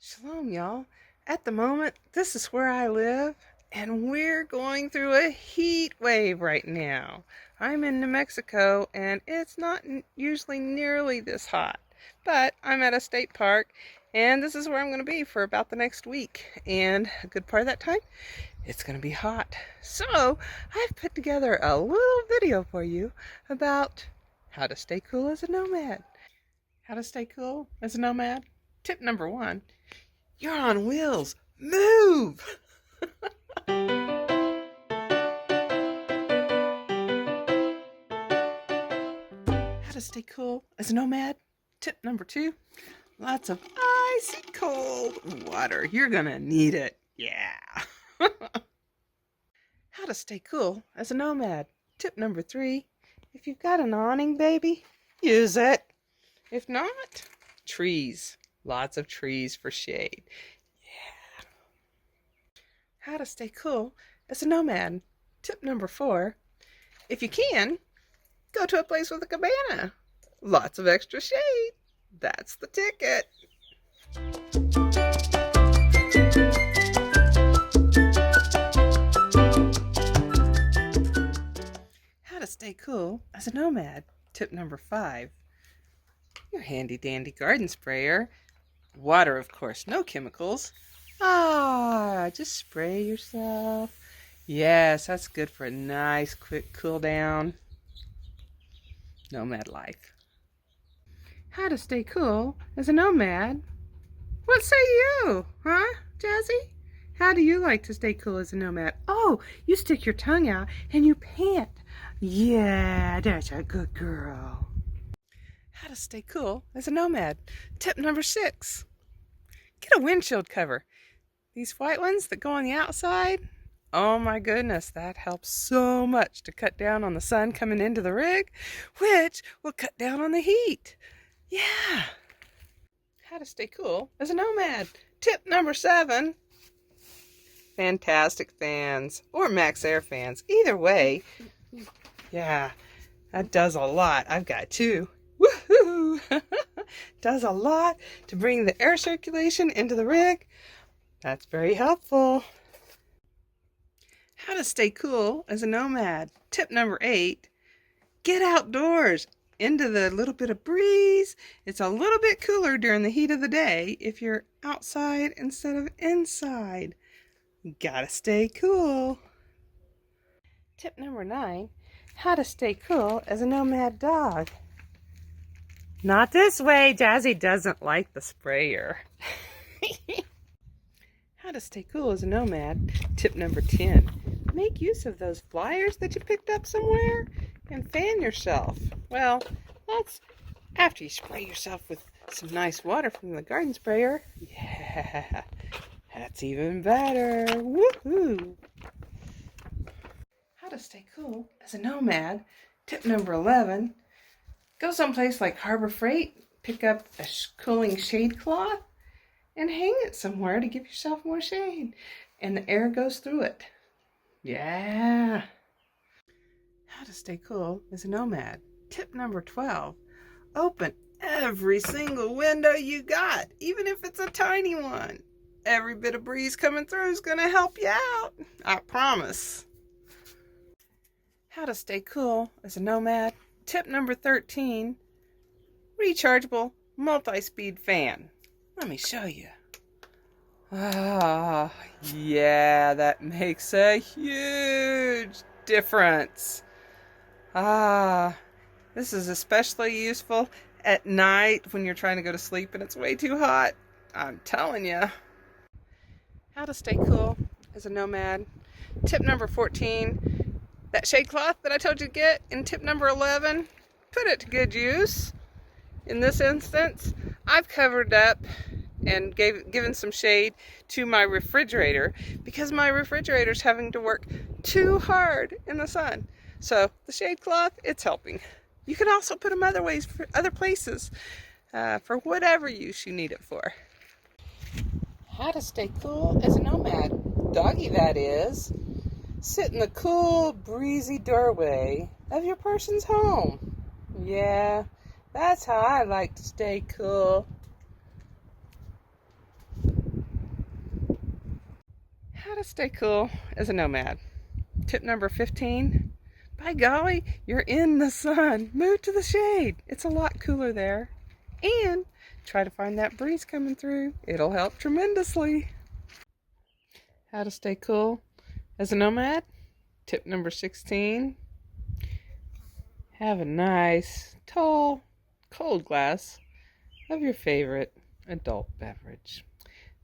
Shalom, y'all. At the moment, this is where I live, and we're going through a heat wave right now. I'm in New Mexico, and it's not usually nearly this hot, but I'm at a state park, and this is where I'm going to be for about the next week. And a good part of that time, it's going to be hot. So I've put together a little video for you about how to stay cool as a nomad. How to stay cool as a nomad? Tip number one. You're on wheels. Move! How to stay cool as a nomad? Tip number two. Lots of icy cold water. You're gonna need it. Yeah. How to stay cool as a nomad? Tip number three. If you've got an awning, baby, use it. If not, trees. Lots of trees for shade. Yeah. How to stay cool as a nomad. Tip number four. If you can, go to a place with a cabana. Lots of extra shade. That's the ticket. How to stay cool as a nomad. Tip number five. Your handy dandy garden sprayer. Water, of course, no chemicals. Just spray yourself. Yes, that's good for a nice quick cool down. Nomad life. How to stay cool as a nomad? What say you? Huh, Jazzy? How do you like to stay cool as a nomad? Oh, you stick your tongue out and you pant. Yeah, that's a good girl. How to stay cool as a nomad. Tip number six. Get a windshield cover. These white ones that go on the outside, oh my goodness, that helps so much to cut down on the sun coming into the rig, which will cut down on the heat. Yeah. How to stay cool as a nomad. Tip number seven. Fantastic fans or max air fans. Either way. Yeah, that does a lot. I've got two. Woohoo! Does a lot to bring the air circulation into the rig. That's very helpful. How to stay cool as a nomad. Tip number eight. Get outdoors into the little bit of breeze. It's a little bit cooler during the heat of the day if you're outside instead of inside. Gotta stay cool. Tip number nine. How to stay cool as a nomad dog. Not this way. Jazzy doesn't like the sprayer. How to stay cool as a nomad. Tip number 10. Make use of those flyers that you picked up somewhere and fan yourself. Well, that's after you spray yourself with some nice water from the garden sprayer. Yeah, that's even better. Woohoo! How to stay cool as a nomad. Tip number 11. Go someplace like Harbor Freight, pick up a cooling shade cloth, and hang it somewhere to give yourself more shade. And the air goes through it. Yeah. How to stay cool as a nomad. Tip number 12. Open every single window you got, even if it's a tiny one. Every bit of breeze coming through is going to help you out. I promise. How to stay cool as a nomad. Tip number 13. Rechargeable multi-speed fan. Let me show you. Yeah, that makes a huge difference. This is especially useful at night when you're trying to go to sleep and it's way too hot. I'm telling you. How to stay cool as a nomad. Tip number 14. That shade cloth that I told you to get in tip number 11, put it to good use. In this instance, I've covered up and given some shade to my refrigerator because my refrigerator's having to work too hard in the sun. So the shade cloth, it's helping. You can also put them other places for whatever use you need it for. How to stay cool as a nomad. Doggy, that is. Sit in the cool, breezy doorway of your person's home. Yeah, that's how I like to stay cool. to stay cool as a nomad. Tip number 15. By golly, you're in the sun. Move to the shade. It's a lot cooler there. And try to find that breeze coming through. It'll help tremendously. How to stay cool as a nomad. Tip number 16. Have a nice, tall, cold glass of your favorite adult beverage.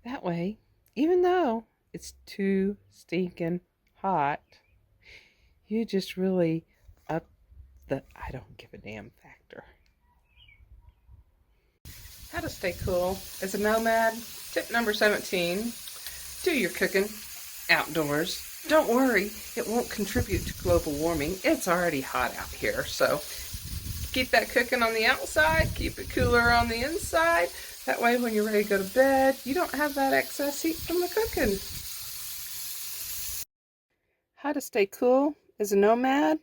That way, even though it's too stinking hot, you just really up the I don't give a damn factor. How to stay cool as a nomad. Tip number 17. Do your cooking outdoors. Don't worry, it won't contribute to global warming. It's already hot out here, so keep that cooking on the outside, keep it cooler on the inside. That way when you're ready to go to bed, you don't have that excess heat from the cooking. How to stay cool as a nomad.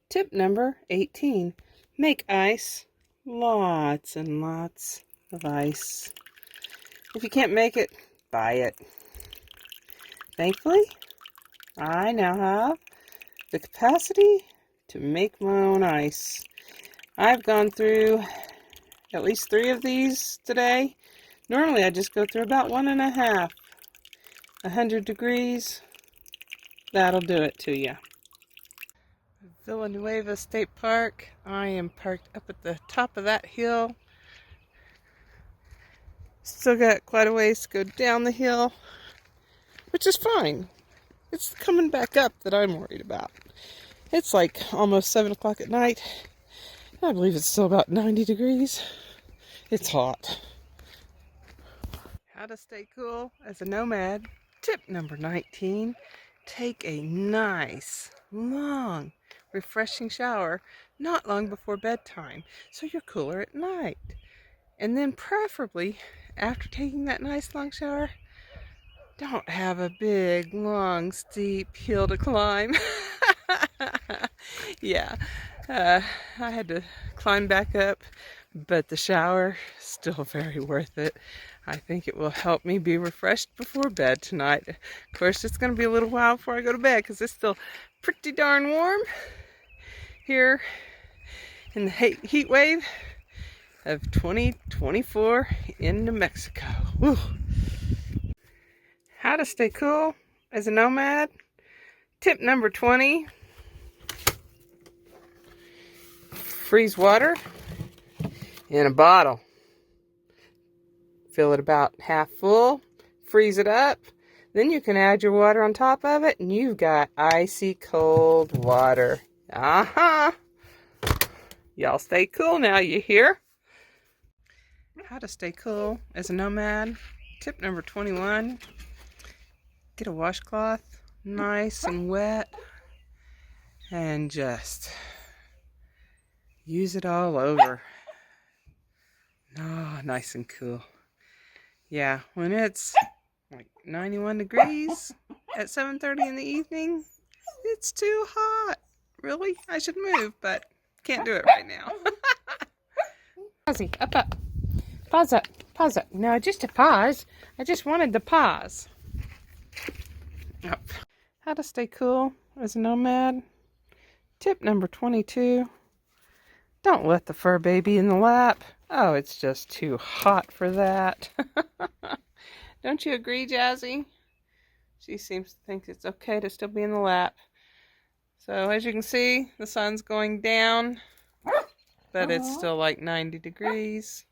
Tip number 18. Make ice. Lots and lots of ice. If you can't make it, buy it. Thankfully, I now have the capacity to make my own ice. I've gone through at least 3 of these today. Normally I just go through about 1.5. 100 degrees, that'll do it to you. Villanueva State Park. I am parked up at the top of that hill. Still got quite a ways to go down the hill, which is fine. It's coming back up that I'm worried about. It's like almost 7 o'clock at night. I believe it's still about 90 degrees. It's hot. How to stay cool as a nomad. Tip number 19. Take a nice, long, refreshing shower not long before bedtime so you're cooler at night. And then preferably, after taking that nice long shower, don't have a big, long, steep hill to climb. Yeah, I had to climb back up, but the shower, still very worth it. I think it will help me be refreshed before bed tonight. Of course, it's going to be a little while before I go to bed because it's still pretty darn warm here in the heat wave of 2024 in New Mexico. Woo. How to stay cool as a nomad. Tip number 20. Freeze water in a bottle. Fill it about half full. Freeze it up. Then you can add your water on top of it and you've got icy cold water. Y'all stay cool now, you hear? How to stay cool as a nomad. Tip number 21. Get a washcloth, nice and wet, and just use it all over. Oh, nice and cool. Yeah, when it's like 91 degrees at 7:30 in the evening, it's too hot. Really? I should move, but can't do it right now. Jazzy, up. Pause up. No, just a pause. I just wanted the pause. Up. How to stay cool as a nomad. Tip number 22. Don't let the fur baby in the lap. Oh, it's just too hot for that. Don't you agree, Jazzy? She seems to think it's okay to still be in the lap. So as you can see, the sun's going down, but it's still like 90 degrees.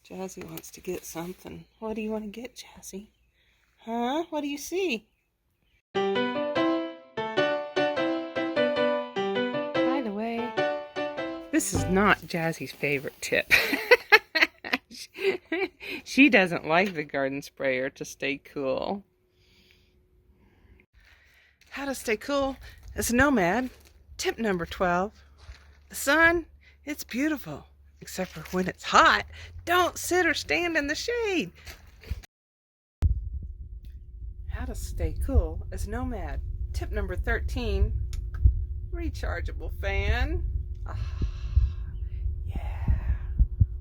Jazzy wants to get something. What do you want to get, Jazzy? Huh? What do you see? By the way, this is not Jazzy's favorite tip. She doesn't like the garden sprayer to stay cool. How to stay cool as a nomad. Tip number 12. The sun, it's beautiful. Except for when it's hot. Don't sit or stand in the shade. How to stay cool as a nomad. Tip number 13. Rechargeable fan. Yeah.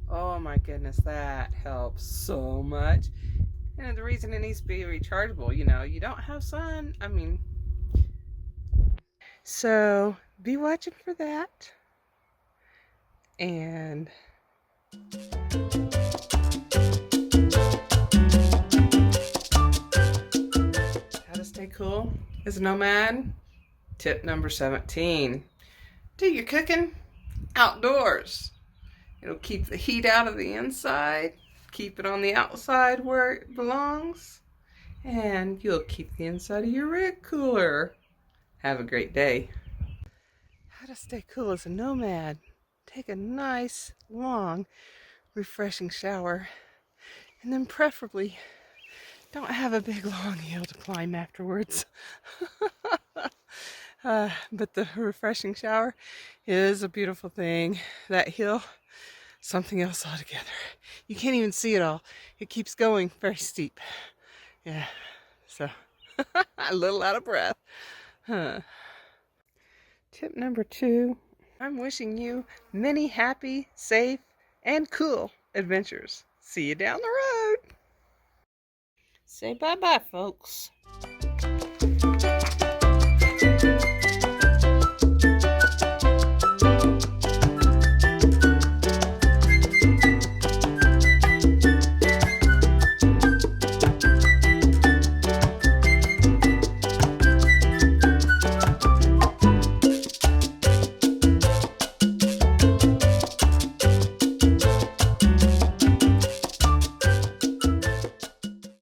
Oh my goodness, that helps so much. And And the reason it needs to be rechargeable, you know, you don't have sun. I mean, so be watching for that. And how to stay cool as a nomad. Tip number 17. Do your cooking outdoors. It'll keep the heat out of the inside, keep it on the outside where it belongs, and you'll keep the inside of your rig cooler. Have a great day. How to stay cool as a nomad. Take a nice, long, refreshing shower, and then preferably don't have a big long hill to climb afterwards. But the refreshing shower is a beautiful thing. That hill, something else altogether. You can't even see it all. It keeps going, very steep. Yeah, so a little out of breath. Tip number 2. I'm wishing you many happy, safe, and cool adventures. See you down the road. Say bye-bye, folks.